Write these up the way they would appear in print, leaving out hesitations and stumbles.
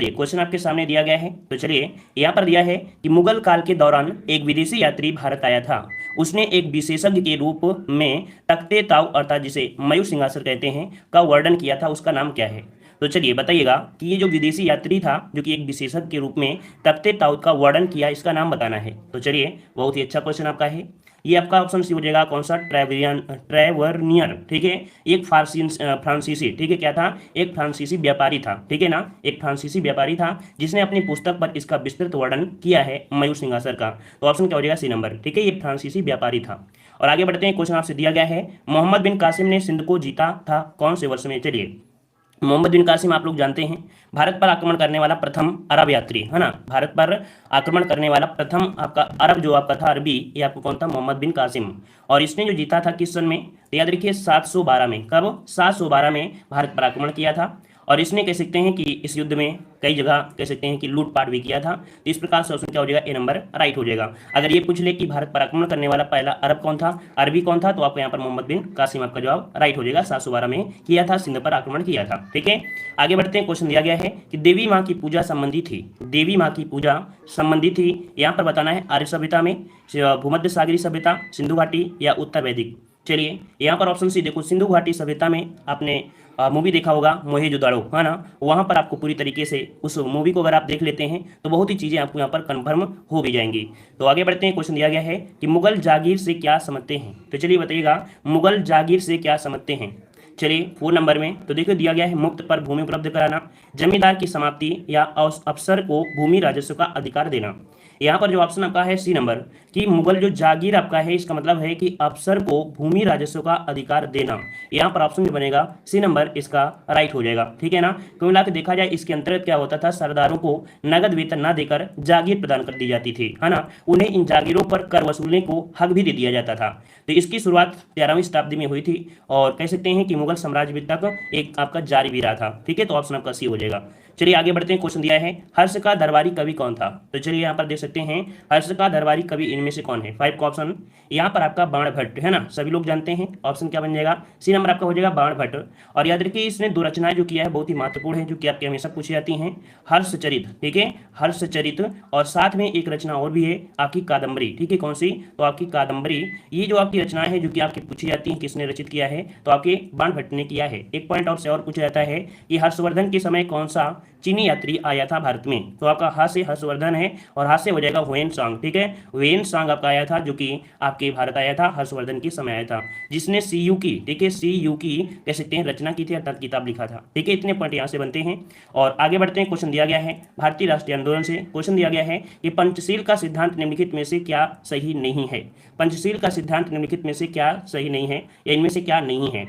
चलिए क्वेश्चन आपके सामने दिया गया है। तो चलिए यहाँ पर दिया है कि मुगल काल के दौरान एक विदेशी यात्री भारत आया था। उसने एक विशेषज्ञ के रूप में तख्ते ताऊ अर्थात जिसे मयूर सिंहासन कहते हैं का वर्णन किया था, उसका नाम क्या है। तो चलिए बताइएगा कि ये जो विदेशी यात्री था जो कि एक विशेषज्ञ के रूप में तख्ते ताऊ का वर्णन किया, इसका नाम बताना है। तो चलिए बहुत ही अच्छा क्वेश्चन आपका है। ये आपका ऑप्शन सी हो जाएगा, कौन सा, ट्रेवर्नियर। ठीक है, एक फ्रांसीसी, ठीक है, क्या था, एक फ्रांसीसी व्यापारी था, ठीक है ना, एक फ्रांसीसी व्यापारी था जिसने अपनी पुस्तक पर इसका विस्तृत वर्णन किया है मयूर सिंहासन का। तो ऑप्शन क्या हो जाएगा, सी नंबर। ठीक है, ये फ्रांसीसी व्यापारी था। और आगे बढ़ते हैं, क्वेश्चन आपसे दिया गया है, मोहम्मद बिन कासिम ने सिंध को जीता था कौन से वर्ष में। चलिए मोहम्मद बिन कासिम आप लोग जानते हैं भारत पर आक्रमण करने वाला प्रथम अरब यात्री है ना, भारत पर आक्रमण करने वाला प्रथम आपका अरब जो आपका था अरबी, ये आपको कौन था, मोहम्मद बिन कासिम। और इसने जो जीता था किस सन में, तो याद रखिए 712 में। कब, 712 में भारत पर आक्रमण किया था। और इसने कह सकते हैं कि इस युद्ध में कई जगह कह सकते हैं कि लूटपाट भी किया था। तो इस प्रकार से ऑप्शन क्या हो जाएगा, ए नंबर राइट हो जाएगा। अगर ये पूछ ले कि भारत पर आक्रमण करने वाला पहला अरब कौन था, अरबी कौन था, तो आपको यहाँ पर मोहम्मद बिन कासिम आपका जवाब राइट हो जाएगा। 712 में किया था, सिंध पर आक्रमण किया था। ठीक है, आगे बढ़ते हैं, क्वेश्चन दिया गया है कि देवी माँ की पूजा संबंधी थी, देवी माँ की पूजा संबंधी थी, यहाँ पर बताना है आर्य सभ्यता में, भूमध्य सागरीय सभ्यता, सिंधु घाटी या उत्तर वैदिक। चलिए यहाँ पर ऑप्शन सी देखो, सिंधु घाटी सभ्यता में आपने मूवी देखा होगा मोहेंजोदाड़ो, है ना, वहाँ पर आपको पूरी तरीके से उस मूवी को अगर आप देख लेते हैं तो बहुत ही चीज़ें आपको यहाँ पर कन्फर्म हो भी जाएंगी। तो आगे बढ़ते हैं, क्वेश्चन दिया गया है कि मुगल जागीर से क्या समझते हैं। तो चलिए बताइएगा मुगल जागीर से क्या समझते हैं। चलिए 4 नंबर में तो देखिए दिया गया है, मुक्त पर भूमि उपलब्ध कराना, जमींदार की समाप्ति या अफसर को भूमि राजस्व का अधिकार देना। यहाँ पर जो ऑप्शन आपका है सी नंबर कि मुगल जो जागीर आपका है इसका मतलब है कि अफसर को भूमि राजस्व का अधिकार देना। यहाँ पर ऑप्शन जो बनेगा सी नंबर इसका राइट हो जाएगा। ठीक है ना, तो मिला के देखा जाए इसके अंतर्गत क्या होता था, सरदारों को नगद वेतन न देकर जागीर प्रदान कर दी जाती थी, है ना, उन्हें इन जागीरों पर कर वसूलने को हक भी दे दिया जाता था। तो इसकी शुरुआत 13वीं शताब्दी में हुई थी और कह सकते हैं कि मुगल साम्राज्य तक एक आपका जारी भी रहा था। ठीक है, तो ऑप्शन आपका सी हो जाएगा। चलिए आगे बढ़ते हैं, क्वेश्चन दिया है हर्ष का दरबारी कवि कौन था। तो चलिए यहाँ पर देख सकते हैं हर्ष का दरबारी कवि इनमें से कौन है। 5 का ऑप्शन यहाँ पर आपका बाणभट्ट है ना, सभी लोग जानते हैं। ऑप्शन क्या बन जाएगा, सी नंबर आपका हो जाएगा बाणभट्ट। और याद रखिए इसने 2 रचनाएं जो किया है बहुत ही महत्वपूर्ण है, जो कि आपके हमेशा पूछी जाती हैं, हर्षचरित। ठीक है, हर्षचरित, और साथ में एक रचना और भी है आपकी कादम्बरी। ठीक है, कौन सी, तो आपकी कादम्बरी। ये जो आपकी रचनाएं है जो कि आपकी पूछी जाती है किसने रचित किया है, तो आपके बाणभट्ट ने किया है। एक पॉइंट और पूछा जाता है कि हर्षवर्धन के समय कौन सा चीनी यात्री आया था भारत में। तो आपका हा से हर्षवर्धन है और हा से हो जाएगा हुएन सांग। ठीक है, हुएन सांग आपका आया था जो कि आपके भारत आया था, हर्षवर्धन के समय आया था, जिसने सीयू की, ठीक है, सीयू की कह सकते हैं रचना की थी अर्थात किताब लिखा था। ठीक है, इतने पॉइंट यहाँ से बनते हैं। और आगे बढ़ते हैं, क्वेश्चन दिया गया है भारतीय राष्ट्रीय आंदोलन से। क्वेश्चन दिया गया है कि पंचशील का सिद्धांत निम्नलिखित में से क्या सही नहीं है। पंचशील का सिद्धांत निम्नलिखित में से क्या सही नहीं है या इनमें से क्या नहीं है।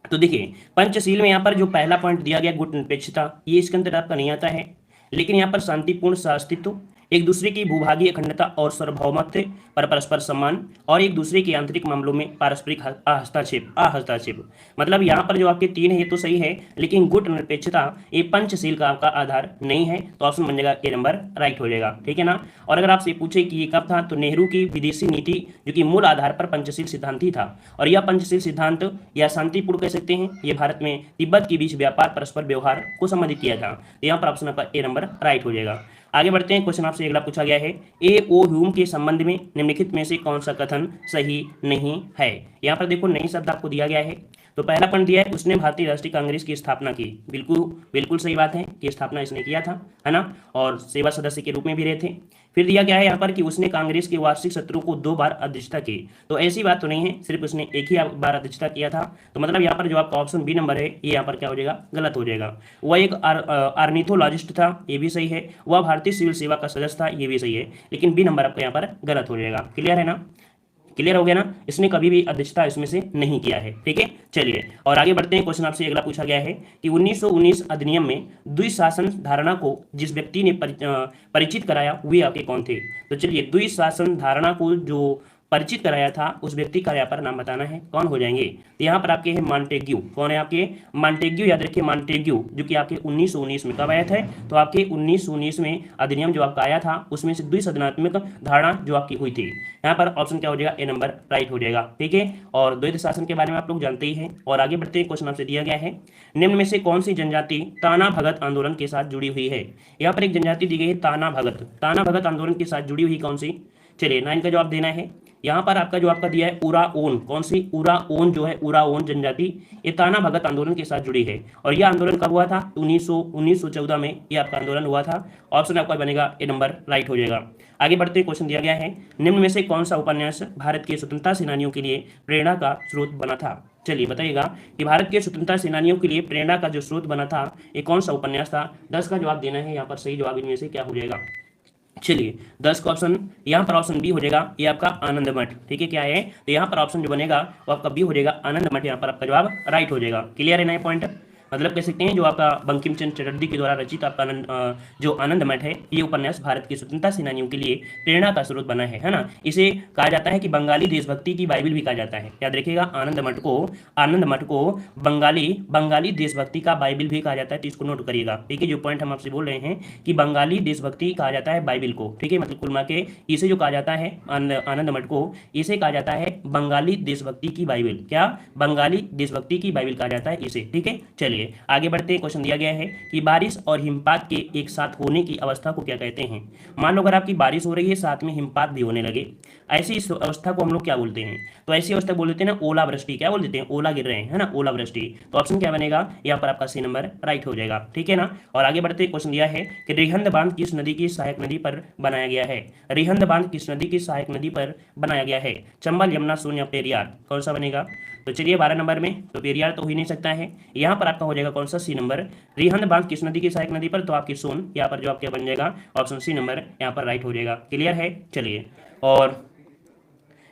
तो देखिए पंचशील में यहाँ पर जो पहला पॉइंट दिया गया गुट निरपेक्षता, ये इसके अंदर आपका नहीं आता है। लेकिन यहाँ पर शांतिपूर्ण सहअस्तित्व, एक दूसरे की भूभागीय अखंडता और सार्वभौमत्व पर परस्पर सम्मान, और एक दूसरे के आंतरिक मामलों में पारस्परिक हस्तक्षेप। मतलब यहाँ पर जो आपके 3 है ये तो सही है, लेकिन गुट निरपेक्षता ये पंचशील का आपका आधार नहीं है। तो ऑप्शन बन जाएगा ए नंबर राइट हो जाएगा। ठीक है ना, और अगर आपसे पूछे कि ये कब था, तो नेहरू की विदेशी नीति जो कि मूल आधार पर पंचशील सिद्धांत ही था। और यह पंचशील सिद्धांत या शांतिपूर्ण कह सकते हैं, ये भारत में तिब्बत के बीच व्यापार परस्पर व्यवहार को संबंधित किया था। तो यहाँ पर ऑप्शन आपका ए नंबर राइट हो जाएगा। आगे बढ़ते हैं, क्वेश्चन आपसे अगला पूछा गया है ए ओ ह्यूम के संबंध में निम्नलिखित में से कौन सा कथन सही नहीं है। यहाँ पर देखो नई शब्द आपको दिया गया है। तो पहला पॉइंट दिया है उसने भारतीय राष्ट्रीय कांग्रेस की स्थापना की। बिल्कुल सही बात है कि स्थापना इसने किया था, है ना, और सेवा सदस्य के रूप में भी रहे थे। फिर दिया गया है यहाँ पर कि उसने कांग्रेस के वार्षिक सत्रों को 2 बार अध्यक्षता की। तो ऐसी बात तो नहीं है, सिर्फ उसने एक ही बार अध्यक्षता किया था। तो मतलब यहाँ पर जो आपका ऑप्शन बी नंबर है ये यहाँ पर क्या हो जाएगा, गलत हो जाएगा। वह एक आर्निथोलॉजिस्ट था, ये भी सही है। वह भारतीय सिविल सेवा का सदस्य था, ये भी सही है। लेकिन बी नंबर आपका यहाँ पर गलत हो जाएगा। क्लियर है ना, क्लियर हो गया ना, इसने कभी भी अध्यक्षता इसमें से नहीं किया है। ठीक है, चलिए और आगे बढ़ते हैं। क्वेश्चन आपसे अगला पूछा गया है कि 1919 अधिनियम में द्विशासन धारणा को जिस व्यक्ति ने परिचित कराया वे आपके कौन थे। तो चलिए द्विशासन धारणा को जो परिचित कराया था उस व्यक्ति का यहाँ पर नाम बताना है, कौन हो जाएंगे। तो यहाँ पर आपके हैं मॉन्टेग्यू, कौन है आपके मॉन्टेग्यू, याद रखिए मॉन्टेग्यू, जो कि आपके 1919 में कब आया था, तो आपके 1919 में अधिनियम जो आपका आया था उसमें से द्विसदनात्मक धारणा जो आपकी हुई थी। यहाँ पर ऑप्शन क्या हो जाएगा, ए नंबर राइट हो जाएगा, ठीक है। और द्वैत शासन के बारे में आप लोग जानते ही हैं। और आगे बढ़ते हैं, क्वेश्चन आपसे दिया गया है, निम्न में से कौन सी जनजाति ताना भगत आंदोलन के साथ जुड़ी हुई है। यहाँ पर एक जनजाति दी गई है ताना भगत, ताना भगत आंदोलन के साथ जुड़ी हुई कौन सी। चलिए 9 का जवाब देना है। यहाँ पर आपका जो आपका दिया है उराओन, कौन सी उराओन जो है, उराओन जनजाति, ये ताना भगत आंदोलन के साथ जुड़ी है। और यह आंदोलन कब हुआ था, 1914 में ये आपका आंदोलन हुआ था। ऑप्शन आपका बनेगा ए नंबर राइट हो जाएगा। आगे बढ़ते क्वेश्चन दिया गया है, निम्न में से कौन सा उपन्यास भारत के स्वतंत्रता सेनानियों के लिए प्रेरणा का स्रोत बना था। चलिए बताइएगा कि भारत के स्वतंत्रता सेनानियों के लिए प्रेरणा का जो स्रोत बना था ये कौन सा उपन्यास था। 10 का जवाब देना है। यहाँ पर सही जवाब इनमें से क्या हो जाएगा। चलिए 10 का ऑप्शन, यहाँ पर ऑप्शन बी हो जाएगा, ये आपका आनंद मठ, ठीक है। क्या है, तो यहाँ पर ऑप्शन जो बनेगा वो आपका बी हो जाएगा, आनंद मठ। यहाँ पर आपका जवाब राइट हो जाएगा। क्लियर है ना ये पॉइंट। मतलब कह सकते हैं जो आपका बंकिम चंद्र चटर्जी के द्वारा रचित आपका जो आनंद मठ है, ये उपन्यास भारत के स्वतंत्रता सेनानियों के लिए प्रेरणा का स्रोत बना है ना। इसे कहा जाता है कि बंगाली देशभक्ति की बाइबल भी कहा जाता है। याद रखिएगा आनंद मठ को बंगाली देशभक्ति का बाइबल भी कहा जाता है, तो इसको नोट करिएगा, ठीक है। जो पॉइंट हम आपसे बोल रहे हैं कि बंगाली देशभक्ति कहा जाता है बाइबल को, ठीक है। मतलब कुल मिला के इसे जो कहा जाता है आनंद मठ को, इसे कहा जाता है बंगाली देशभक्ति की बाइबल। क्या, बंगाली देशभक्ति की बाइबल कहा जाता है इसे, ठीक है। चलिए आगे बढ़ते हैं। क्वेश्चन दिया गया है कि बारिश और हिमपात के एक साथ होने की अवस्था को क्या कहते हैं। मान लो अगर आपकी बारिश हो रही है साथ में हिमपात भी होने लगे, ऐसी इस अवस्था को हम लोग क्या बोलते हैं, तो ऐसी अवस्था बोलते हैं ना ओलावृष्टि। क्या बोल देते हैं, ओला गिर रहे हैं, है ना, ओलावृष्टि। तो ऑप्शन क्या बनेगा, यहाँ पर आपका सी नंबर राइट हो जाएगा, ठीक है ना। और आगे बढ़ते क्वेश्चन दिया है कि रिहंद बांध किस नदी की सहायक नदी पर बनाया गया है। रिहंद बांध किस नदी की सहायक नदी पर बनाया गया है, चंबल, यमुना, सोन या पेरियार, कौन सा बनेगा। तो चलिए 12 नंबर में तो पेरियार तो हो ही नहीं सकता है। यहाँ पर आपका हो जाएगा कौन सा, सी नंबर। रिहंद बांध किस नदी की सहायक नदी पर, तो आपकी सोन। यहाँ पर जो आपका बन जाएगा ऑप्शन सी नंबर यहाँ पर राइट हो जाएगा। क्लियर है। चलिए और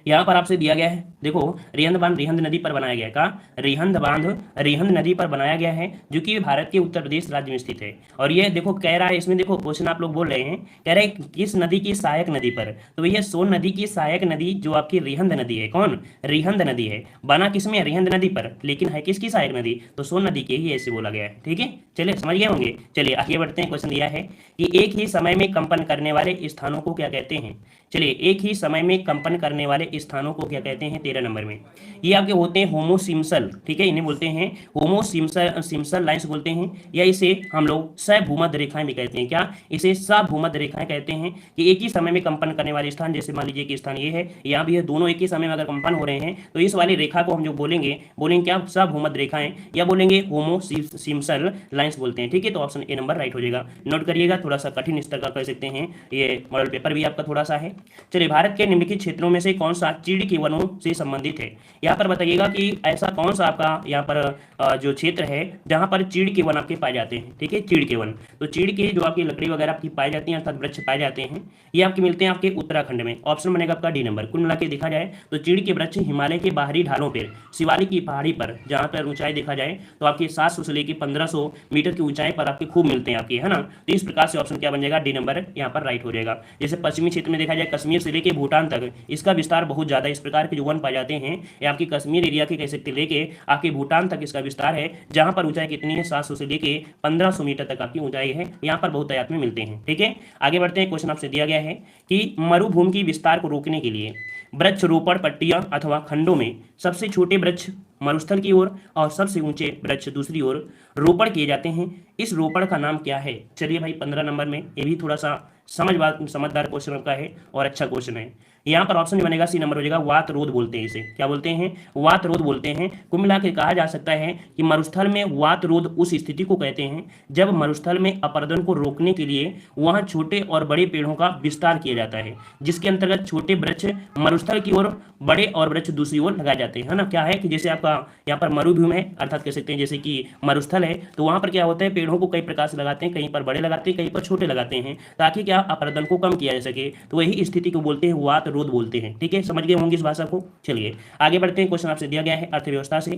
यहाँ पर आपसे दिया गया है, देखो रिहंद बांध रिहंद नदी पर बनाया गया। का रिहंद बांध रिहंद नदी पर बनाया गया है, जो कि भारत के उत्तर प्रदेश राज्य में स्थित है। और ये देखो कह रहा है, इसमें देखो क्वेश्चन आप लोग बोल रहे हैं, कह रहे हैं किस नदी की सहायक नदी पर, तो भैया सोन नदी की सहायक नदी जो आपकी रिहंद नदी है, कौन, रिहंद नदी है। बना किसमें, रिहंद नदी पर, लेकिन है किसकी सहायक नदी, तो सोन नदी के ही ऐसे बोला गया है, ठीक है। चलिए समझ गए होंगे। चलिए आगे बढ़ते हैं। क्वेश्चन दिया है कि एक ही समय में कंपन करने वाले स्थानों को क्या कहते हैं। चलिए एक ही समय में कंपन करने वाले स्थानों को क्या कहते हैं, 13 नंबर में। ये आपके होते हैं होमोसिम्सल, ठीक है, इन्हें बोलते हैं होमोसिम्सल लाइन्स बोलते हैं, या इसे हम लोग सभूमध्य रेखाएं भी कहते हैं। क्या, इसे सभूमध्य रेखाएं कहते हैं कि एक ही समय में कंपन करने वाले स्थान, जैसे मान लीजिए कि स्थान ये है, यहाँ भी है, दोनों एक ही समय में अगर कंपन हो रहे हैं तो इस वाली रेखा को हम जो बोलेंगे क्या, सभूमध्य रेखाएं, या बोलेंगे होमोसिम्सल लाइन्स बोलते हैं, ठीक है। तो ऑप्शन ए नंबर राइट हो जाएगा। नोट करिएगा, थोड़ा सा कठिन स्तर का कह सकते हैं, ये मॉडल पेपर भी आपका थोड़ा सा है। चलिए भारत के निम्नलिखित क्षेत्रों में से कौन सा चीड़ के वनों से संबंधित है। यहाँ पर बताइएगा कि ऐसा कौन सा आपका यहाँ पर जो क्षेत्र है जहाँ पर चीड़ के वन आपके पाए जाते हैं, ठीक है, चीड़ के वन। तो चीड़ के जो आपकी लकड़ी वगैरह आपकी पाई जाती है, अर्थात वृक्ष पाए जाते हैं, ये आपके मिलते हैं आपके उत्तराखंड में। ऑप्शन बनेगा आपका डी नंबर। कुल मिला के देखा जाए तो चीड़ के वृक्ष हिमालय के बाहरी ढालों पर, शिवालिक की पहाड़ी पर, जहाँ पर ऊंचाई देखा जाए तो आपकी 700 से लेकर 1500 मीटर की ऊंचाई पर आपके खूब मिलते हैं आपके, है ना। तो इस प्रकार से ऑप्शन क्या बन जाएगा, डी नंबर यहाँ पर राइट हो जाएगा। जैसे पश्चिमी क्षेत्र में देखा जाए कश्मीर से लेकर भूटान तक इसका विस्तार बहुत ज्यादा, इस प्रकार के जो वन पाए जाते हैं ये आपकी कश्मीर एरिया के कह सकते लेके आपके भूटान तक इसका विस्तार है, जहां पर ऊंचाई कितनी है, 700 से लेके 1500 मीटर तक आपकी ऊंचाई है। यहाँ पर बहुतायत में मिलते हैं, ठीक है। आगे बढ़ते हैं। क्वेश्चन आपसे दिया गया है कि मरुभूमि की विस्तार को रोकने के लिए वृक्षारोपण पट्टियां अथवा खंडों में सबसे छोटे वृक्ष मरुस्थल की ओर और सबसे ऊंचे वृक्ष दूसरी ओर रोपण किए जाते हैं। इस रोपण का नाम क्या है। चलिए भाई 15 नंबर में ये भी थोड़ा सा समझदार क्वेश्चन आपका है और अच्छा क्वेश्चन है। यहाँ पर ऑप्शन बनेगा सी नंबर हो जाएगा, वात रोध बोलते हैं इसे। क्या बोलते हैं, वात रोध बोलते हैं। कुल मिला के कहा जा सकता है कि मरुस्थल में वात रोध उस स्थिति को कहते हैं जब मरुस्थल में अपरदन को रोकने के लिए वहां छोटे और बड़े पेड़ों का विस्तार किया जाता है, जिसके अंतर्गत छोटे वृक्ष मरुस्थल की ओर, बड़े और वृक्ष दूसरी ओर लगाए जाते हैं, है ना। क्या है कि जैसे आपका यहाँ पर मरुभूमि है, अर्थात कह सकते हैं जैसे कि मरुस्थल है, तो वहां पर क्या होता है, पेड़ों को कई प्रकार से लगाते हैं, कहीं पर बड़े लगाते हैं, कहीं पर छोटे लगाते हैं, ताकि क्या अपरदन को कम किया जा सके। तो वही स्थिति को बोलते हैं वात रोध बोलते हैं, ठीक है। समझ गए होंगे इस भाषा को। चलिए आगे बढ़ते हैं। क्वेश्चन आपसे दिया गया है अर्थव्यवस्था से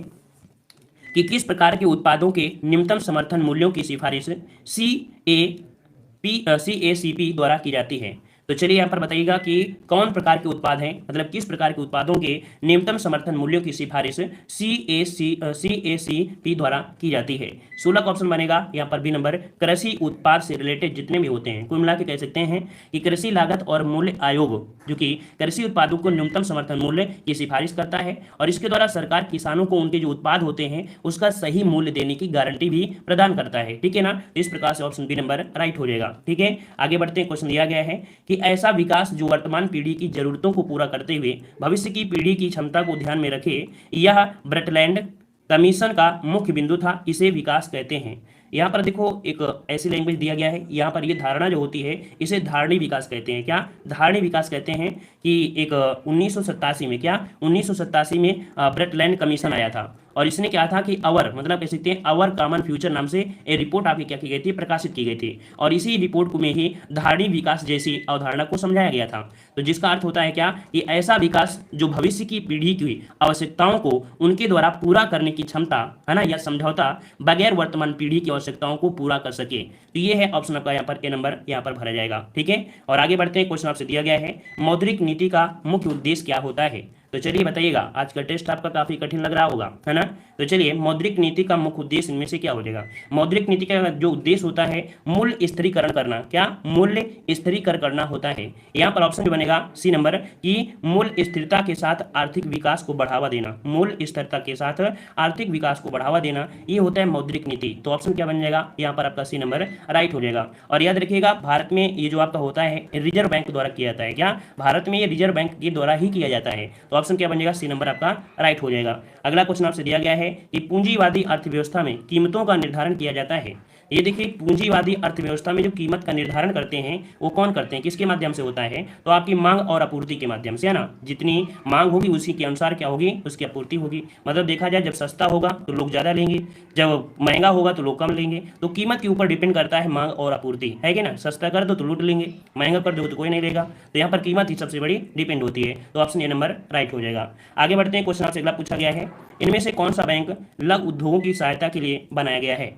कि किस प्रकार के उत्पादों के न्यूनतम समर्थन मूल्यों की सिफारिश CACP द्वारा की जाती है। तो चलिए यहाँ पर बताइएगा कि कौन प्रकार के उत्पाद हैं, मतलब किस प्रकार के उत्पादों के न्यूनतम समर्थन मूल्यों की सिफारिश CACP द्वारा की जाती है। 16 का ऑप्शन बनेगा यहाँ पर बी नंबर, कृषि उत्पाद से रिलेटेड जितने भी होते हैं, कुल मिला के कह सकते हैं कि कृषि लागत और मूल्य आयोग जो कि कृषि उत्पादों को न्यूनतम समर्थन मूल्य की सिफारिश करता है और इसके द्वारा सरकार किसानों को उनके जो उत्पाद होते हैं उसका सही मूल्य देने की गारंटी भी प्रदान करता है। ठीक है ना, इस प्रकार से ऑप्शन बी नंबर राइट हो जाएगा। ठीक है, आगे बढ़ते हैं। क्वेश्चन दिया गया है कि ऐसा विकास जो वर्तमान पीढ़ी की जरूरतों को पूरा करते हुए भविष्य की पीढ़ी की क्षमता को ध्यान में रखे, यह ब्रटलैंड कमीशन का मुख्य बिंदु था, इसे विकास कहते हैं। यहाँ पर देखो एक ऐसी लैंग्वेज दिया गया है, यहाँ पर ये धारणा जो होती है इसे धारणी विकास कहते हैं। क्या धारणी विकास कहते हैं कि एक 1987 में, क्या 1987 में ब्रटलैंड कमीशन आया था और इसने क्या था कि अवर, मतलब कह सकते हैं अवर कॉमन फ्यूचर नाम से एक रिपोर्ट आपकी क्या की गई थी, प्रकाशित की गई थी और इसी रिपोर्ट में ही धारणी विकास जैसी अवधारणा को समझाया गया था। तो जिसका अर्थ होता है क्या कि ऐसा विकास जो भविष्य की पीढ़ी की आवश्यकताओं को उनके द्वारा पूरा करने की क्षमता है ना, या समझौता बगैर वर्तमान पीढ़ी की आवश्यकताओं को पूरा कर सके। तो ये है ऑप्शन आपका यहाँ पर ए नंबर यहाँ पर भरा जाएगा। ठीक है, और आगे बढ़ते हैं। क्वेश्चन आपसे दिया गया है मौद्रिक नीति का मुख्य उद्देश्य क्या होता है। तो चलिए बताइएगा, आज का टेस्ट आपका काफी कठिन लग रहा होगा, है ना। तो चलिए मौद्रिक नीति का मुख्य उद्देश्य इनमें से क्या हो जाएगा। मौद्रिक नीति का जो उद्देश्य होता है मूल्य स्थिरीकरण करना, क्या मूल्य स्थिरीकरण करना होता है। यहाँ पर ऑप्शन जो बनेगा सी नंबर कि मूल्य स्थिरता के साथ आर्थिक विकास को बढ़ावा देना, मूल्य स्थिरता के साथ आर्थिक विकास को बढ़ावा देना, ये होता है मौद्रिक नीति। तो ऑप्शन क्या बन जाएगा यहाँ पर आपका सी नंबर राइट हो जाएगा। और याद रखिएगा भारत में ये जो आपका होता है रिजर्व बैंक द्वारा किया जाता है, क्या भारत में ये रिजर्व बैंक के द्वारा ही किया जाता है। तो ऑप्शन क्या बन जाएगा सी नंबर आपका राइट हो जाएगा। अगला क्वेश्चन आपसे दिया गया है कि पूंजीवादी अर्थव्यवस्था में कीमतों का निर्धारण किया जाता है। ये देखिए पूंजीवादी अर्थव्यवस्था में जो कीमत का निर्धारण करते हैं वो कौन करते हैं, किसके माध्यम से होता है। तो आपकी मांग और आपूर्ति के माध्यम से, है ना। जितनी मांग होगी उसी के अनुसार क्या होगी, उसकी आपूर्ति होगी। मतलब देखा जाए जब सस्ता होगा तो लोग ज्यादा लेंगे, जब महंगा होगा तो लोग कम लेंगे। तो कीमत के ऊपर डिपेंड करता है मांग और आपूर्ति, है कि ना। सस्ता कर दो तो लूट लेंगे, महंगा कर दो तो कोई नहीं लेगा। तो यहाँ पर कीमत ही सबसे बड़ी डिपेंड होती है। तो ऑप्शन ए नंबर राइट हो जाएगा। आगे बढ़ते हैं। क्वेश्चन आपसे अगला पूछा गया है इनमें से कौन सा बैंक लघु उद्योगों की सहायता के लिए बनाया गया है।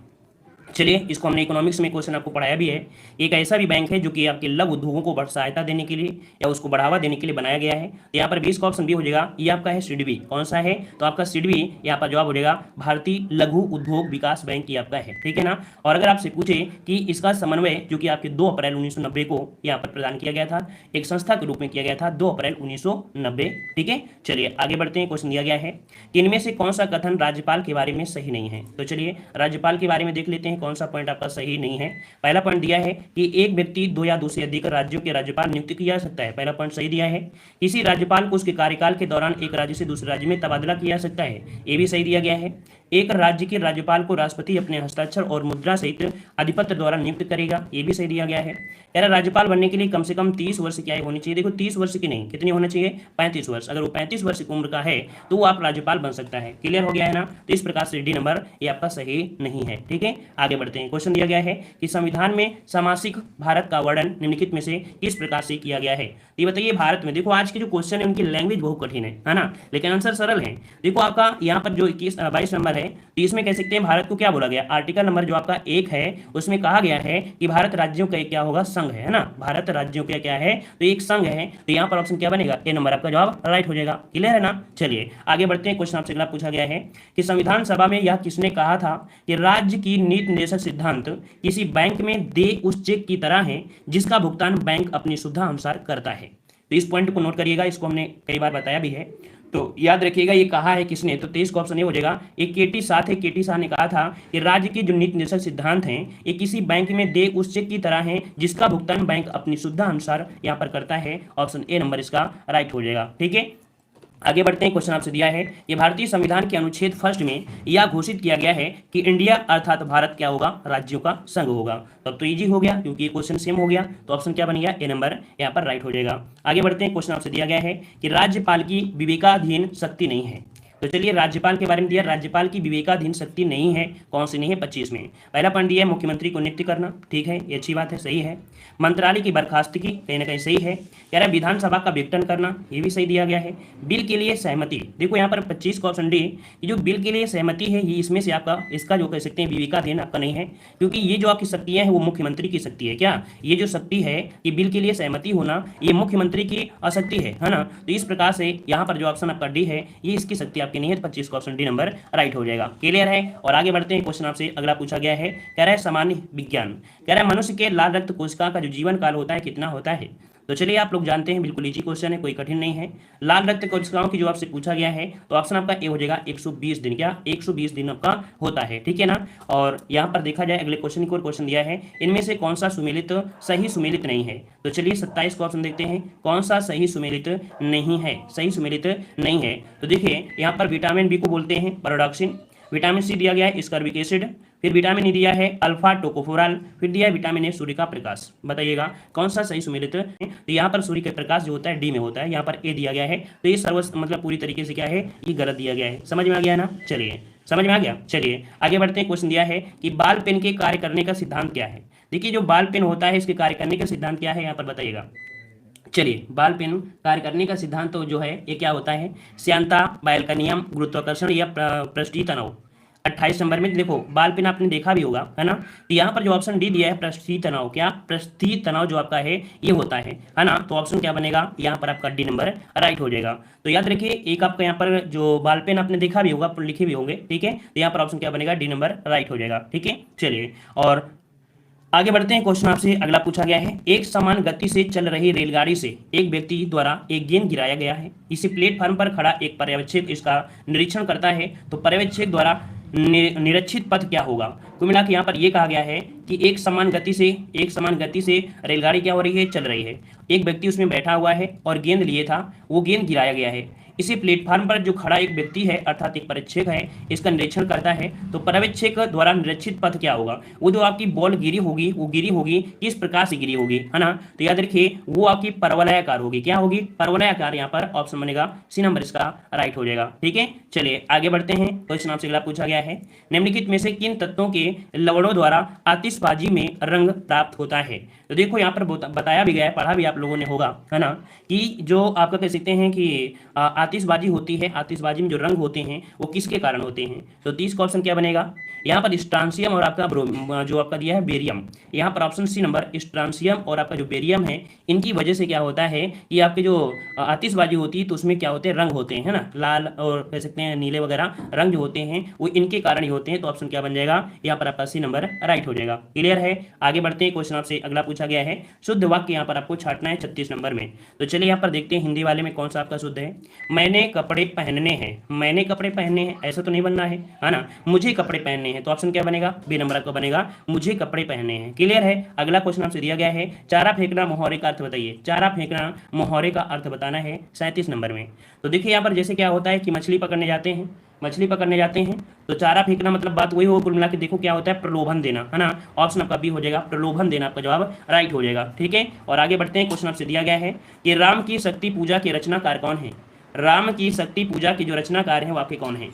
चलिए इसको हमने इकोनॉमिक्स में क्वेश्चन आपको पढ़ाया भी है। एक ऐसा भी बैंक है जो कि आपके लघु उद्योगों को सहायता देने के लिए या उसको बढ़ावा देने के लिए बनाया गया है। तो यहाँ पर 20 का ऑप्शन भी हो जाएगा, ये आपका है सिडबी। कौन सा है, तो आपका सिडबी यहाँ पर जवाब हो जाएगा भारतीय लघु उद्योग विकास बैंक की आपका है। ठीक है ना। और अगर आपसे पूछे कि इसका समन्वय जो कि आपके 2 अप्रैल 1990 को यहाँ पर प्रदान किया गया था, एक संस्था के रूप में किया गया था 2 अप्रैल 1990। ठीक है, चलिए आगे बढ़ते हैं। क्वेश्चन दिया गया है कि इनमें से कौन सा कथन राज्यपाल के बारे में सही नहीं है। तो चलिए राज्यपाल के बारे में देख लेते हैं कौन सा पॉइंट आपका सही नहीं है। पहला पॉइंट दिया है कि एक व्यक्ति 2 या 2 से अधिक राज्यों के राज्यपाल नियुक्त किया जा सकता है। पहला पॉइंट सही दिया है। किसी राज्यपाल को उसके कार्यकाल के दौरान एक राज्य से दूसरे राज्य में तबादला किया जा सकता है, ये भी सही दिया गया है। एक राज्य के राज्यपाल को राष्ट्रपति अपने हस्ताक्षर और मुद्रा सहित अधिपत्र द्वारा नियुक्त करेगा, ये भी सही दिया गया है। यार राज्यपाल बनने के लिए कम से कम 30 वर्ष की आयु होनी चाहिए। देखो 30 वर्ष की नहीं, कितनी होना चाहिए, 35 वर्ष। अगर वो 35 वर्ष की उम्र का है तो वो आप राज्यपाल बन सकता है। क्लियर हो गया है ना। तो इस प्रकार से डी नंबर ये आपका सही नहीं है। ठीक है, आगे बढ़ते हैं। क्वेश्चन दिया गया है कि संविधान में सामासिक भारत का वर्णन निम्नलिखित में से किस प्रकार से किया गया है। ये बताइए भारत में, देखो आज के जो क्वेश्चन है उनकी लैंग्वेज बहुत कठिन है ना, लेकिन आंसर सरल है। देखो आपका यहाँ पर जो 22 नंबर है, तो इसमें कह सकते हैं भारत को क्या बोला गया, आर्टिकल नंबर जो आपका 1 है उसमें कहा गया है कि भारत राज्यों का क्या होगा, संघ है ना। भारत राज्यों का क्या है, तो एक संघ है। तो यहाँ पर ऑप्शन क्या बनेगा, ए नंबर आपका जवाब राइट हो जाएगा। क्लियर है ना। चलिए आगे बढ़ते हैं। क्वेश्चन आपसे अगला पूछा गया है कि संविधान सभा में यह किसने कहा था कि राज्य की नीति निर्देशक सिद्धांत किसी बैंक में दे उस चेक की तरह है जिसका भुगतान बैंक अपनी सुविधा अनुसार करता है। तो इस पॉइंट को नोट करिएगा, इसको हमने कई बार बताया भी है, तो याद रखिएगा ये कहा है किसने। तो 23 का ऑप्शन ये हो जाएगा, एक केटी साथ है। केटी साथ ने कहा था कि राज्य के जो नीति निर्देशक सिद्धांत हैं ये किसी बैंक में दे उस चेक की तरह है जिसका भुगतान बैंक अपनी सुविधा अनुसार यहाँ पर करता है। ऑप्शन ए नंबर इसका राइट हो जाएगा। ठीक है, आगे बढ़ते हैं। क्वेश्चन आपसे दिया है कि भारतीय संविधान के अनुच्छेद 1 में यह घोषित किया गया है कि इंडिया अर्थात भारत क्या होगा, राज्यों का संघ होगा। तब तो इजी हो गया क्योंकि ये क्वेश्चन सेम हो गया। तो ऑप्शन क्या बन गया, ए नंबर यहाँ पर राइट हो जाएगा। आगे बढ़ते हैं। क्वेश्चन आपसे दिया गया है कि राज्यपाल की विवेकाधीन शक्ति नहीं है। तो चलिए राज्यपाल के बारे में दिया, राज्यपाल की विवेकाधीन शक्ति नहीं है, कौन सी नहीं है, 25 में। पहला पॉइंट दिया है मुख्यमंत्री को नियुक्त करना, ठीक है, ये अच्छी बात है, सही है। मंत्रालय की बर्खास्तगी कहीं ना कहीं सही है। कह रहा है विधानसभा का विघटन करना, ये भी सही दिया गया है। बिल के लिए सहमति, देखो यहाँ पर 25 का ऑप्शन डी, ये जो बिल के लिए सहमति है ये इसमें से आपका इसका जो कह सकते हैं विवेकाधीन आपका नहीं है, क्योंकि ये जो आपकी शक्तियां हैं वो मुख्यमंत्री की शक्ति है। क्या ये जो शक्ति है कि बिल के लिए सहमति होना ये मुख्यमंत्री की अशक्ति है ना। तो इस प्रकार से यहाँ पर जो ऑप्शन आपका डी है ये इसकी शक्ति आपकी नहीं है, 25 का ऑप्शन डी नंबर राइट हो जाएगा। क्लियर है। और आगे बढ़ते हैं, क्वेश्चन आपसे अगला पूछा गया है, कह रहा है सामान्य विज्ञान, कह रहा है मनुष्य के लाल रक्त कोशिका का जो जीवन काल होता है कितना होता है। तो चलिए आप लोग जानते हैं, बिल्कुल इजी क्वेश्चन है, कोई कठिन नहीं है। लाल रक्त कोशिकाओं की जो आपसे पूछा गया है तो ऑप्शन आपका ए हो जाएगा 120 दिन। क्या 120 दिन आपका होता है, ठीक है ना। और यहाँ पर देखा जाए अगले क्वेश्चन की ओर क्वेश्चन दिया है, इनमें से कौन सा सुमेलित सही सुमेलित नहीं है। तो चलिए 27 का ऑप्शन देखते हैं, कौन सा सही सुमेलित नहीं है, सही सुमेलित नहीं है। तो देखिए यहाँ पर विटामिन बी को बोलते हैं पैराडॉक्सिन, विटामिन सी दिया गया है स्कर्बिक एसिड, फिर विटामिन ई दिया है अल्फा टोकोफोराल, फिर दिया है विटामिन ए सूर्य का प्रकाश। बताइएगा कौन सा सही सुमेलित है। तो यहाँ पर सूर्य का प्रकाश जो होता है डी में होता है, यहाँ पर ए दिया गया है, तो ये सर्व मतलब पूरी तरीके से क्या है, ये गलत दिया गया है। समझ में आ गया ना, चलिए समझ में आ गया। चलिए आगे बढ़ते हैं, क्वेश्चन दिया है कि बाल पेन के कार्य करने का सिद्धांत क्या है। देखिए जो बाल पेन होता है इसके कार्य करने का सिद्धांत क्या है, यहाँ पर बताइएगा। चलिए बाल पेन कार्य करने का सिद्धांत तो जो है ये क्या होता है, श्यानता, बायल का नियम, गुरुत्वाकर्षण या पृष्ठीय तनाव। 28 नंबर में देखो बाल पेन आपने देखा भी होगा, है ना। तो यहाँ पर जो ऑप्शन डी दिया है पृष्ठीय तनाव, क्या पृष्ठीय तनाव जो आपका है ये होता है ना। तो ऑप्शन क्या बनेगा, यहाँ पर आपका डी नंबर राइट हो जाएगा। तो याद रखिए एक आपका यहाँ पर जो बाल पेन आपने देखा भी होगा, लिखे भी होंगे, ठीक है। तो यहाँ पर ऑप्शन क्या बनेगा, डी नंबर राइट हो जाएगा, ठीक है। चलिए और आगे बढ़ते हैं, क्वेश्चन आपसे अगला पूछा गया है, एक समान गति से चल रही रेलगाड़ी से एक व्यक्ति द्वारा एक गेंद गिराया गया है, इसी प्लेटफार्म पर खड़ा एक पर्यवेक्षक इसका निरीक्षण करता है, तो पर्यवेक्षक द्वारा निरीक्षित पथ क्या होगा। कुल मिला के यहाँ पर ये कहा गया है कि एक समान गति से रेलगाड़ी क्या हो रही है, चल रही है, एक व्यक्ति उसमें बैठा हुआ है और गेंद लिए था, वो गेंद गिराया गया है, इसी प्लेटफार्म पर जो खड़ा एक व्यक्ति है अर्थात एक पर्यवेक्षक है इसका निरीक्षण करता है, तो पर्यवेक्षक द्वारा निरीक्षित पथ क्या होगा। वो जो आपकी बॉल गिरी होगी वो गिरी होगी किस प्रकार से गिरी होगी, है ना। तो याद रखिए वो आपकी परवलयाकार होगी, क्या होगी, परवलयाकार। यहाँ पर ऑप्शन बनेगा सी नंबर इसका राइट हो जाएगा, ठीक है। चलिए आगे बढ़ते हैं, क्वेश्चन आपसे अगला पूछा गया है, निम्नलिखित में से किन तत्वों के लवणों द्वारा आतिशबाजी में रंग प्राप्त होता है। तो देखो यहाँ पर बताया भी गया है, पढ़ा भी आप लोगों ने होगा, है ना, कि जो आपका कह सकते हैं कि आतिशबाजी होती है, आतिशबाजी में जो रंग होते हैं वो किसके कारण होते हैं। तो 30 का ऑप्शन क्या बनेगा, यहाँ पर स्ट्रांसियम और आपका जो आपका दिया है बेरियम, यहाँ पर ऑप्शन सी नंबर स्ट्रांसियम और आपका जो बेरियम है इनकी वजह से क्या होता है कि आपके जो आतिशबाजी होती है तो उसमें क्या होते हैं, रंग होते हैं, है ना, लाल और कह सकते हैं नीले वगैरह रंग जो होते हैं वो इनके कारण ही होते हैं। तो ऑप्शन क्या बन जाएगा, यहाँ पर आपका सी नंबर राइट हो जाएगा। क्लियर है। आगे बढ़ते हैं, क्वेश्चन आपसे अगला पूछा गया है, शुद्ध वाक्य यहाँ पर आपको छाटना है 36 नंबर में। तो चलिए यहाँ पर देखते हैं हिंदी वाले में कौन सा आपका शुद्ध है। मैंने कपड़े पहनने हैं, मैंने कपड़े पहनने हैं ऐसा तो नहीं बनना है ना, मुझे कपड़े पहनने हैं, तो ऑप्शन क्या बनेगा, बी नंबर आपका बनेगा, मुझे कपड़े पहनने हैं। क्लियर है। अगला क्वेश्चन आपसे दिया गया है, चारा फेंकना मुहावरे का अर्थ बताइए, चारा फेंकना मुहावरे का अर्थ बताना है 37 नंबर में। तो देखिए यहाँ पर जैसे क्या होता है कि मछली पकड़ने जाते हैं, तो चारा फेंकना मतलब बात वही हो, कुल मिला के देखो क्या होता है, प्रलोभन देना, है ना। ऑप्शन आपका बी हो जाएगा, प्रलोभन देना आपका जवाब राइट हो जाएगा, ठीक है। और आगे बढ़ते हैं, क्वेश्चन आपसे दिया गया है कि राम की शक्ति पूजा के रचनाकार कौन है, राम की शक्ति पूजा के जो रचनाकार हैं वो आपके कौन है।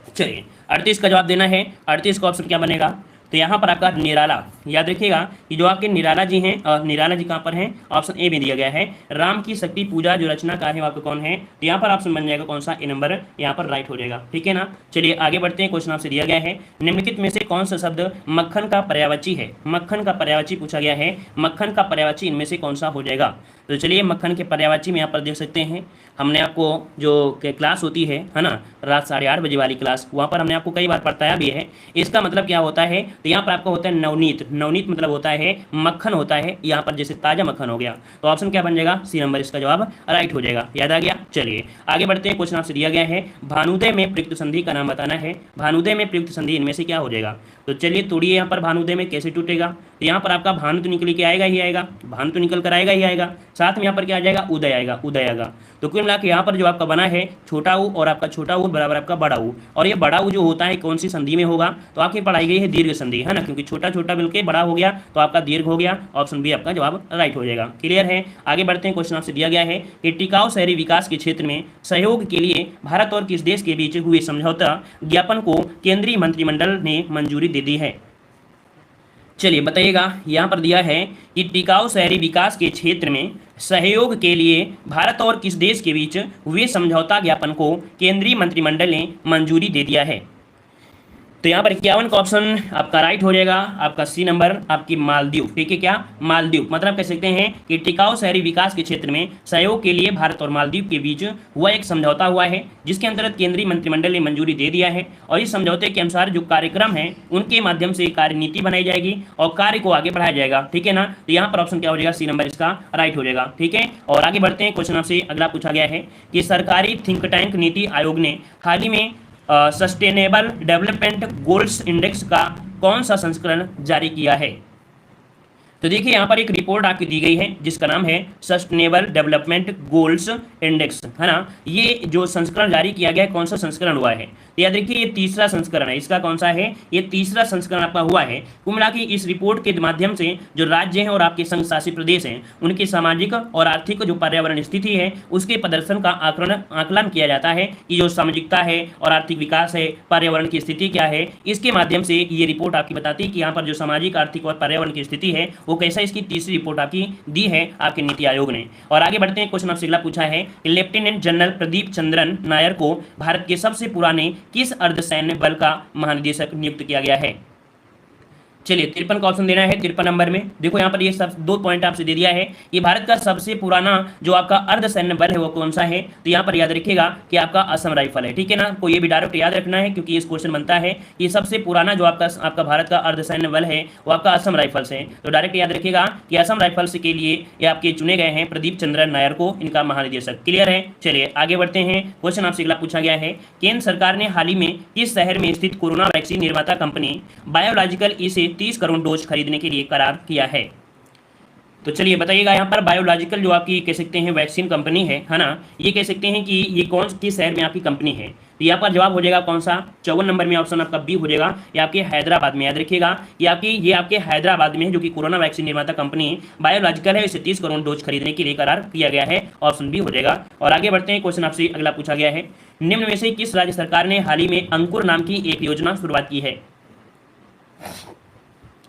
चलिए 38 का जवाब देना है, 38 का ऑप्शन क्या बनेगा, तो यहाँ पर आपका निराला, याद रखिएगा कि जो आपके निराला जी हैं, निराला जी कहाँ पर हैं, ऑप्शन ए में दिया गया है, राम की शक्ति पूजा जो रचनाकार है वो आपका कौन है, तो यहाँ पर ऑप्शन बन जाएगा कौन सा, ए नंबर यहाँ पर राइट हो जाएगा, ठीक है ना। चलिए आगे बढ़ते हैं, क्वेश्चन आपसे दिया गया है, निम्नलिखित में से कौन सा शब्द मक्खन का पर्यायवाची है, मक्खन का पर्यायवाची पूछा गया है, मक्खन का पर्यायवाची इनमें से कौन सा हो जाएगा। तो चलिए मक्खन के पर्यायवाची में यहाँ पर देख सकते हैं, हमने आपको जो क्लास होती है ना, रात 8:30 बजे वाली क्लास, वहाँ पर हमने आपको कई बार बताया भी है। इसका मतलब क्या होता है, तो यहाँ पर आपका होता है नवनीत, नवनीत मतलब होता है मक्खन होता है, यहाँ पर जैसे ताजा मक्खन हो गया, तो ऑप्शन क्या बन जाएगा, सी नंबर इसका जवाब राइट हो जाएगा। याद आ गया। चलिए आगे बढ़ते हैं, क्वेश्चन आपसे दिया गया है, भानुदय में प्रयुक्त संधि का नाम बताना है, भानुदय में प्रयुक्त संधि इनमें से क्या हो जाएगा। तो चलिए तोड़िए यहाँ पर, भानुदय में कैसे टूटेगा, तो यहाँ पर आपका भानु तो निकल के आएगा ही आएगा, भानु तो निकल कर आएगा ही आएगा, साथ में यहाँ पर क्या आ जाएगा, उदय आएगा, उदय आएगा। तो कुल मिला के यहाँ पर जो आपका बना है छोटा ऊ और आपका छोटा ऊ बराबर आपका बड़ा ऊ, और ये बड़ा ऊ जो होता है कौन सी संधि में होगा, तो आपकी पढ़ाई गई है दीर्घ संधि, है ना, क्योंकि छोटा छोटा मिलकर बड़ा हो गया तो आपका दीर्घ हो गया, ऑप्शन बी आपका जवाब राइट हो जाएगा। क्लियर है। आगे बढ़ते हैं, क्वेश्चन आपसे दिया गया है कि टिकाऊ शहरी विकास के क्षेत्र में सहयोग के लिए भारत और किस देश के बीच हुए समझौता ज्ञापन को केंद्रीय मंत्रिमंडल ने मंजूरी दे दी है। चलिए बताइएगा, यहाँ पर दिया है कि टिकाऊ शहरी विकास के क्षेत्र में सहयोग के लिए भारत और किस देश के बीच हुए समझौता ज्ञापन को केंद्रीय मंत्रिमंडल ने मंजूरी दे दिया है। तो यहाँ पर 51 का ऑप्शन आपका राइट हो जाएगा, आपका सी नंबर आपकी मालदीव। ठीक है, क्या मालदीव, मतलब कह सकते हैं कि टिकाऊ शहरी विकास के क्षेत्र में सहयोग के लिए भारत और मालदीव के बीच हुआ एक समझौता हुआ है, जिसके अंतर्गत केंद्रीय मंत्रिमंडल ने मंजूरी दे दिया है, और इस समझौते के अनुसार जो कार्यक्रम है उनके माध्यम से कार्यनीति बनाई जाएगी और कार्य को आगे बढ़ाया जाएगा। ठीक है ना, तो यहाँ पर ऑप्शन क्या हो जाएगा, सी नंबर इसका राइट हो जाएगा। ठीक है, और आगे बढ़ते हैं, क्वेश्चन आपसे अगला पूछा गया है कि सरकारी थिंक टैंक नीति आयोग ने हाल ही में सस्टेनेबल डेवलपमेंट गोल्स इंडेक्स का कौन सा संस्करण जारी किया है। तो देखिए यहाँ पर एक रिपोर्ट आपकी दी गई है जिसका नाम है सस्टेनेबल डेवलपमेंट गोल्स इंडेक्स, है ना। ये जो संस्करण जारी किया गया है, कौन सा संस्करण हुआ है, तो याद रखिए ये तीसरा संस्करण है, इसका कौन सा है, ये तीसरा संस्करण आपका हुआ है। कुल मिला के इस रिपोर्ट के माध्यम से जो राज्य हैं और आपके संघ शासित प्रदेश हैं उनकी सामाजिक और आर्थिक जो पर्यावरण स्थिति है उसके प्रदर्शन का आकलन किया जाता है कि जो सामाजिकता है और आर्थिक विकास है, पर्यावरण की स्थिति क्या है, इसके माध्यम से ये रिपोर्ट आपकी बताती है कि यहाँ पर जो सामाजिक, आर्थिक और पर्यावरण की स्थिति है वो कैसा, इसकी तीसरी रिपोर्ट आपकी दी है आपके नीति आयोग ने। और आगे बढ़ते हैं, क्वेश्चन आपसे अगला पूछा है कि लेफ्टिनेंट जनरल प्रदीप चंद्रन नायर को भारत के सबसे पुराने किस अर्धसैन्य बल का महानिदेशक नियुक्त किया गया है। चलिए 53 का ऑप्शन देना है, 53 नंबर में देखो यहाँ पर ये सब 2 पॉइंट आपसे दे दिया है कि भारत का सबसे पुराना जो आपका अर्धसैन्य बल है वो कौन सा है, तो यहाँ पर याद रखिएगा कि आपका असम राइफल है। ठीक है ना, को ये भी डायरेक्ट याद रखना है क्योंकि इस क्वेश्चन बनता है कि सबसे पुराना जो आपका भारत का अर्धसैन्य बल है वो आपका असम राइफल्स है, तो डायरेक्ट याद रखिएगा कि असम राइफल्स के लिए ये आपके चुने गए हैं प्रदीप चंद्रन नायर को इनका महानिदेशक। क्लियर है। चलिए आगे बढ़ते हैं, क्वेश्चन आपसे अगला पूछा गया है केंद्र सरकार ने हाल ही में किस शहर में स्थित कोरोना वैक्सीन निर्माता कंपनी बायोलॉजिकल ई से 30 करोड़ डोज खरीदने के लिए करार किया है। तो चलिए बताइएगा, यहाँ पर बायोलॉजिकल जो आपकी कह सकते हैं वैक्सीन कंपनी है ना, ये कह सकते हैं कि ये कौन किस शहर में आपकी कंपनी है, तो यहाँ पर जवाब हो जाएगा कौन सा, 54 नंबर में ऑप्शन आपका बी हो जाएगा, ये आपके हैदराबाद में। याद रखिएगा ये आपके हैदराबाद में है, जो कि कोरोना वैक्सीन निर्माता कंपनी बायोलॉजिकल है, इसे 30 करोड़ डोज खरीदने के लिए करार किया गया है, ऑप्शन बी हो जाएगा। और आगे बढ़ते हैं, क्वेश्चन आपसे अगला पूछा गया है निम्न में से किस राज्य सरकार ने हाल ही में अंकुर नाम की एक योजना शुरुआत की है।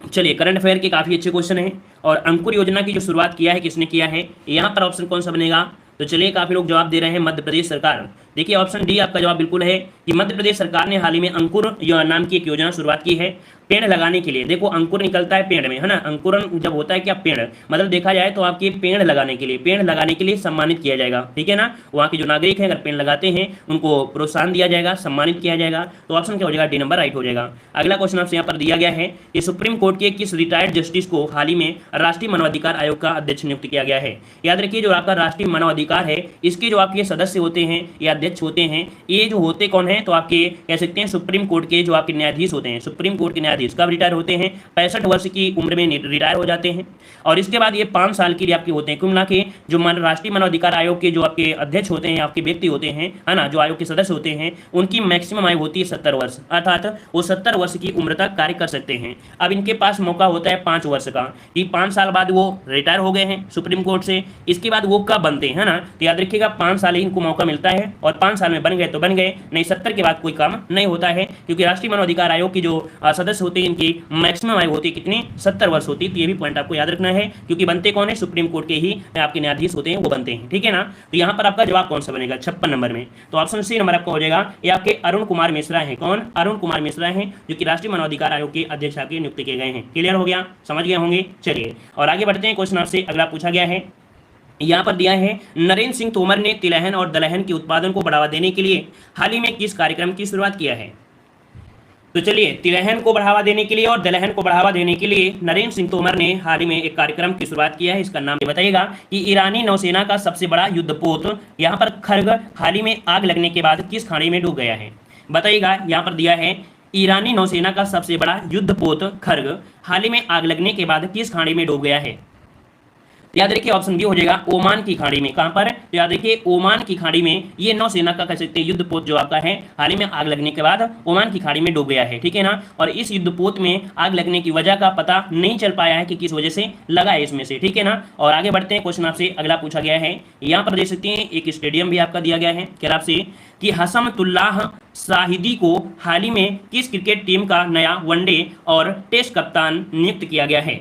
चलिए करंट अफेयर के काफी अच्छे क्वेश्चन हैं, और अंकुर योजना की जो शुरुआत किया है किसने किया है, यहाँ पर ऑप्शन कौन सा बनेगा, तो चलिए काफी लोग जवाब दे रहे हैं मध्य प्रदेश सरकार। देखिए ऑप्शन डी आपका जवाब बिल्कुल है कि मध्य प्रदेश सरकार ने हाल ही में अंकुर नाम की एक योजना शुरुआत की है पेड़ लगाने के लिए। देखो अंकुर निकलता है पेड़ में, है ना, अंकुरन जब होता है क्या पेड़, मतलब देखा जाए तो आपके पेड़ लगाने के लिए सम्मानित किया जाएगा। ठीक है ना, वहाँ के जो नागरिक हैं अगर पेड़ लगाते हैं उनको प्रोत्साहन दिया जाएगा, सम्मानित किया जाएगा, तो ऑप्शन क्या हो जाएगा, डी नंबर राइट हो जाएगा। अगला क्वेश्चन आपसे यहाँ पर दिया गया है कि सुप्रीम कोर्ट के किस रिटायर्ड जस्टिस को हाल ही में राष्ट्रीय मानवाधिकार आयोग का अध्यक्ष नियुक्त किया गया है। याद रखिए जो आपका राष्ट्रीय मानवाधिकार है इसके जो आपके सदस्य होते हैं या अध्यक्ष होते हैं, ये जो होते कौन है, तो आपके कह सकते हैं सुप्रीम कोर्ट के जो आपके न्यायाधीश होते हैं। सुप्रीम कोर्ट के न्यायाधीश कब रिटायर होते हैं, 65 वर्ष की उम्र में रिटायर हो जाते हैं, और इसके बाद ये 5 साल के लिए आपके होते हैं। कुल मिला के जो राष्ट्रीय मानवाधिकार आयोग के जो आपके अध्यक्ष होते हैं, आपके व्यक्ति होते हैं, है ना, जो आयोग के सदस्य होते हैं, उनकी मैक्सिमम आयु होती है 70 वर्ष, अर्थात वो 70 वर्ष की उम्र तक कार्य कर सकते हैं। अब इनके पास मौका होता है 5 वर्ष का, कि 5 साल बाद वो रिटायर हो गए हैं सुप्रीम कोर्ट से, इसके बाद वो कब बनते हैं, है ना, तो याद रखिएगा 5 साल ही इनको मौका मिलता है, और 5 साल में बन गए तो बन गए, नहीं 70 के बाद कोई काम नहीं होता है, क्योंकि राष्ट्रीय मानवाधिकार आयोग की जो सदस्य होते हैं इनकी मैक्सिमम आयु होती है कितनी, 70 वर्ष होती है। तो ये भी पॉइंट आपको याद रखना है, क्योंकि बनते कौन है, सुप्रीम कोर्ट के ही आपके न्यायाधीश होते हैं वो बनते हैं। ठीक है ना, तो यहाँ पर आपका जवाब कौन सा बनेगा, 56 नंबर में, तो ऑप्शन सी नंबर आपका हो जाएगा। ये आपके अरुण कुमार मिश्रा हैं, कौन, अरुण कुमार मिश्रा हैं, जो कि राष्ट्रीय मानवाधिकार आयोग के अध्यक्ष आपके नियुक्त किए गए हैं। क्लियर हो गया, समझ गए होंगे। चलिए और आगे बढ़ते हैं, क्वेश्चन आपसे अगला पूछा गया है, यहाँ पर दिया है नरेंद्र सिंह तोमर ने तिलहन और दलहन के उत्पादन को बढ़ावा देने के लिए हाल ही में किस कार्यक्रम की शुरुआत किया है। तो चलिए तिलहन को बढ़ावा देने के लिए और दलहन को बढ़ावा देने के लिए नरेंद्र सिंह तोमर ने हाल ही में एक कार्यक्रम की शुरुआत किया है। इसका नाम बताइएगा कि ईरानी नौसेना का सबसे बड़ा युद्धपोत यहाँ पर खर्ग हाल ही में आग लगने के बाद किस खाड़ी में डूब गया है। बताइएगा, यहाँ पर दिया है ईरानी नौसेना का सबसे बड़ा युद्धपोत खर्ग हाल ही में आग लगने के बाद किस खाड़ी में डूब गया है? याद रखिए ऑप्शन बी हो जाएगा ओमान की खाड़ी में। कहां पर? तो याद रखिए ओमान की खाड़ी में ये नौसेना का कह सकते हैं युद्धपोत जो आपका है हाल ही में आग लगने के बाद ओमान की खाड़ी में डूब गया है, ठीक है ना। और इस युद्धपोत में आग लगने की वजह का पता नहीं चल पाया है कि किस वजह से लगा है इसमें से, ठीक है ना। और आगे बढ़ते हैं, क्वेश्चन आपसे अगला पूछा गया है, यहाँ पर देख सकते हैं एक स्टेडियम भी आपका दिया गया है क्या आपसे कि हसमतुल्लाह शाहिदी को हाल ही में किस क्रिकेट टीम का नया वनडे और टेस्ट कप्तान नियुक्त किया गया है?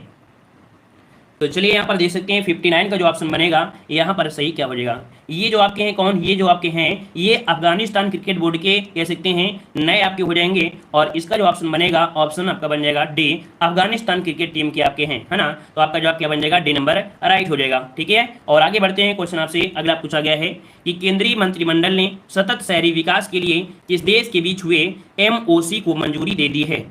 तो चलिए यहाँ पर देख सकते हैं 59 का जो ऑप्शन बनेगा यहाँ पर सही क्या हो जाएगा। ये जो आपके हैं कौन, ये जो आपके हैं ये अफगानिस्तान क्रिकेट बोर्ड के कह सकते हैं नए आपके हो जाएंगे। और इसका जो ऑप्शन बनेगा ऑप्शन आपका बन जाएगा डी, अफगानिस्तान क्रिकेट टीम के आपके हैं, है ना। तो आपका जवाब क्या बन जाएगा, डी नंबर राइट हो जाएगा, ठीक है। और आगे बढ़ते हैं, क्वेश्चन आपसे अगला पूछा गया है कि केंद्रीय मंत्रिमंडल ने सतत शहरी विकास के लिए किस देश के बीच हुए MOC को मंजूरी दे दी है?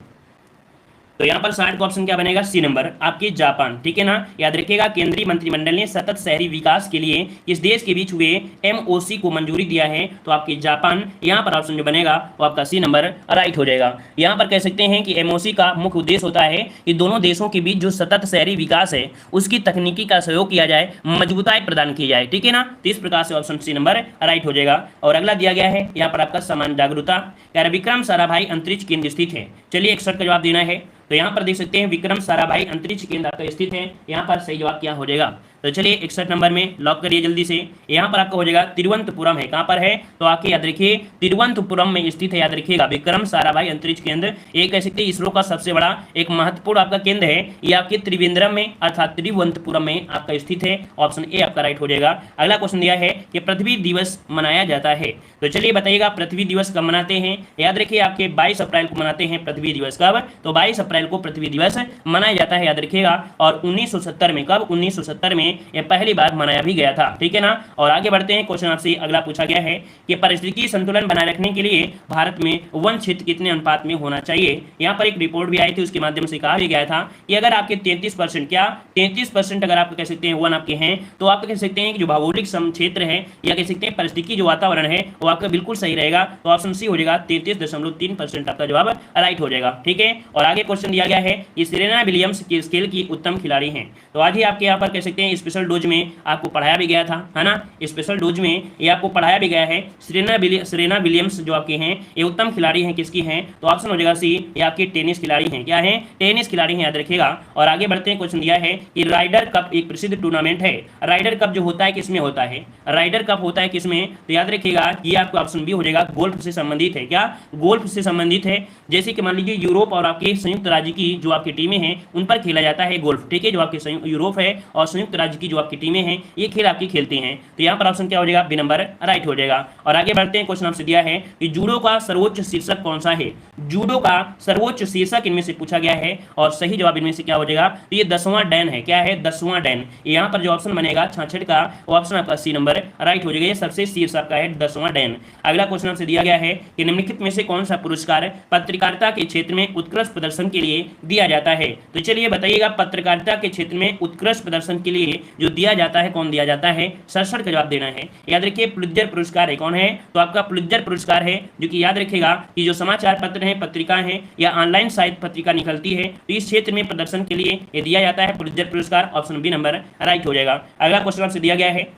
तो यहाँ पर 60 का ऑप्शन क्या बनेगा, सी नंबर आपके जापान, ठीक है ना। याद रखिएगा केंद्रीय मंत्रिमंडल ने सतत शहरी विकास के लिए किस देश के बीच हुए MOC को मंजूरी दिया है? तो आपके जापान, यहाँ पर ऑप्शन जो बनेगा वो आपका सी नंबर राइट हो जाएगा। यहाँ पर कह सकते हैं कि MOC का मुख्य उद्देश्य होता है कि दोनों देशों के बीच जो सतत शहरी विकास है उसकी तकनीकी का सहयोग किया जाए, मजबूताई प्रदान की जाए, ठीक है ना। तो इस प्रकार से ऑप्शन सी नंबर राइट हो जाएगा। और अगला दिया गया है यहाँ पर आपका समान जागरूकता, कह रहा विक्रम साराभाई अंतरिक्ष केंद्र स्थित है। चलिए 61 का जवाब देना है। तो यहाँ पर देख सकते हैं विक्रम साराभाई अंतरिक्ष केंद्र आपका स्थित है, यहाँ पर सही जवाब क्या हो जाएगा। तो चलिए 61 नंबर में लॉक करिए जल्दी से। यहाँ पर आपका हो जाएगा तिरुवनंतपुरम है, कहाँ पर है? तो आके याद रखिए तिरुवनंतपुरम में स्थित है, याद रखिएगा विक्रम साराभाई अंतरिक्ष केंद्र। ये कह सकते हैं इसरो का सबसे बड़ा एक महत्वपूर्ण आपका केंद्र है, ये आपके त्रिवेंद्रम में अर्थात तिरुवनंतपुरम में आपका स्थित है। ऑप्शन ए आपका राइट हो जाएगा। अगला क्वेश्चन दिया है कि पृथ्वी दिवस मनाया जाता है, तो चलिए बताइएगा पृथ्वी दिवस कब मनाते हैं? याद रखिए आपके 22 अप्रैल को मनाते हैं पृथ्वी दिवस। कब? तो 22 अप्रैल को पृथ्वी दिवस मनाया जाता है, याद रखिएगा। और 1970 में, कब? 1970 में यह पहली बार मनाया भी गया था, ठीक है ना। और आगे बढ़ते हैं, क्वेश्चन आपसे अगला पूछा गया है कि पारिस्थितिकी संतुलन बनाए रखने के लिए भारत में वन क्षेत्र कितने अनुपात में होना चाहिए? यहाँ पर एक रिपोर्ट भी आई थी, उसके माध्यम से कहा भी गया था कि अगर आपके 33% क्या 33% अगर आप कह सकते हैं वन आपके हैं, तो आप कह सकते हैं कि जो भौगोलिक क्षेत्र है या कह सकते हैं पारिस्थितिकी जो वातावरण है वो आपका बिल्कुल सही रहेगा। तो ऑप्शन सी हो जाएगा 33.3% आपका जवाब राइट हो जाएगा, ठीक है। और आगे क्वेश्चन दिया गया है कि सेरेना विलियम्स किस खेल की उत्तम खिलाड़ी हैं? तो आज ही आपके यहाँ पर कह सकते हैं स्पेशल डोज में आपको पढ़ाया भी गया था, है ना। स्पेशल डोज में ये आपको पढ़ाया भी गया है। सेरेना विलियम्स जो आपके हैं ये उत्तम खिलाड़ी हैं, किसकी हैं? तो ऑप्शन हो जाएगा सी, ये आपके टेनिस खिलाड़ी हैं। क्या है? टेनिस खिलाड़ी हैं, याद रखिएगा। और आगे बढ़ते हैं, क्वेश्चन दिया है कि राइडर कप एक प्रसिद्ध टूर्नामेंट है। राइडर कप जो होता है किसमें होता है? राइडर कप होता है किसमें? तो याद रखिएगा ये आपको ऑप्शन बी हो जाएगा, गोल्फ से संबंधित है। क्या? गोल्फ से संबंधित है। जैसे कि मान लीजिए यूरोप और आपके संयुक्त राज्य की जो आपकी टीमें हैं उन पर खेला जाता है गोल्फ, ठीक है। जो आपके यूरोप है और संयुक्त राज्य की जो आपकी टीमें हैं ये खेल आपकी खेलती हैं। तो यहाँ पर ऑप्शन क्या हो जाएगा, बी नंबर राइट हो जाएगा। और आगे बढ़ते हैं, क्वेश्चन आपसे दिया है कि जूडो का सर्वोच्च शीर्षक कौन सा है? जूडो का सर्वोच्च शीर्षक इनमें से पूछा गया है और सही जवाब इनमें से क्या हो जाएगा, तो ये 10वां डैन है। क्या है? 10वां डैन। यहाँ पर जो ऑप्शन बनेगा 66 का वो ऑप्शन आपका सी नंबर राइट हो जाएगा। ये सबसे शीर्ष आपका है 10वां डैन। अगला क्वेश्चन आपसे दिया गया है कि निम्नलिखित में से कौन सा पुरस्कार पत्रकारिता के क्षेत्र में उत्कृष्ट प्रदर्शन के लिए दिया जाता है? तो चलिए बताइएगा पत्रकारिता के क्षेत्र में उत्कृष्ट प्रदर्शन के लिए जो दिया जाता है, कौन दिया जाता है? 67 का जवाब देना है। याद रखिए पुलित्जर पुरस्कार है, कौन है? तो आपका पुलित्जर पुरस्कार है, जो कि याद रखिएगा कि जो समाचार पत्र हैं, पत्रिकाएं हैं या ऑनलाइन साहित्य पत्रिका निकलती है तो इस क्षेत्र में प्रदर्शन के लिए ये दिया जाता है पुलित्जर पुरस्कार। ऑप्शन बी नंबर राइट हो जाएगा। अगला क्वेश्चन आपसे दिया गया है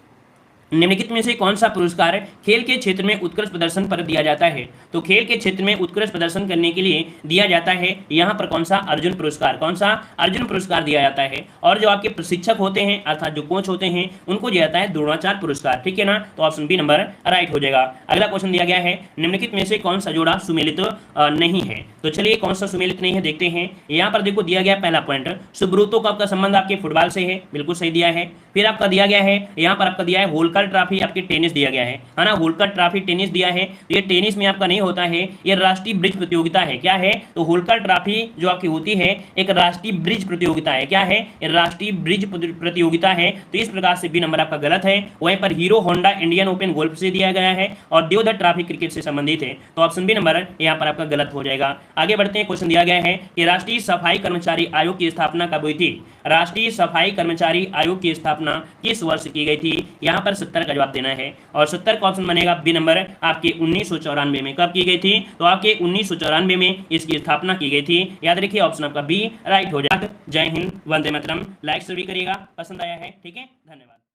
निम्नलिखित में से कौन सा पुरस्कार खेल के क्षेत्र में उत्कृष्ट प्रदर्शन पर दिया जाता है? तो खेल के क्षेत्र में उत्कृष्ट प्रदर्शन करने के लिए दिया जाता है यहाँ पर कौन सा? अर्जुन पुरस्कार। कौन सा? अर्जुन पुरस्कार दिया जाता है। और जो आपके प्रशिक्षक होते हैं अर्थात जो कोच होते हैं उनको दिया जाता है द्रोणाचार्य पुरस्कार, ठीक है ना। तो ऑप्शन बी नंबर राइट हो जाएगा। अगला क्वेश्चन दिया गया है निम्नलिखित में से कौन सा जोड़ा सुमेलित नहीं है? तो चलिए कौन सा सुमेलित नहीं है देखते हैं। यहाँ पर देखो दिया गया पहला पॉइंट, सुब्रतो का आपका संबंध आपके फुटबॉल से है, बिल्कुल सही दिया है। फिर आपका दिया गया है यहाँ पर आपका दिया है होलकर ट्रॉफी आपके टेनिस दिया गया है ना। होलकर ट्रॉफी टेनिस दिया है, तो ये टेनिस में आपका नहीं होता है, ये राष्ट्रीय ब्रिज प्रतियोगिता है। क्या है? तो होलकर ट्रॉफी जो आपकी होती है एक राष्ट्रीय ब्रिज प्रतियोगिता है। क्या है? राष्ट्रीय ब्रिज प्रतियोगिता है। तो इस प्रकार से बी नंबर आपका गलत है। वहीं पर hero Honda Indian open golf से दिया गया है और देवधर ट्रॉफी क्रिकेट से संबंधित है। तो ऑप्शन बी नंबर यहाँ पर आपका गलत हो जाएगा। आगे बढ़ते हैं, क्वेश्चन दिया गया है कि राष्ट्रीय सफाई कर्मचारी आयोग की स्थापना कब हुई थी? राष्ट्रीय सफाई कर्मचारी आयोग की स्थापना किस वर्ष की गई थी? यहाँ पर 70 का जवाब देना है। और 70 का ऑप्शन बनेगा बी नंबर, आपके 1994 में। कब की गई थी? तो आपके 1994 में इसकी स्थापना की गई थी। याद रखिए ऑप्शन आपका बी राइट हो जाएगा। जय हिंद, वंदे मातरम। लाइक जरूर करिएगा, पसंद आया है, ठीक है, धन्यवाद।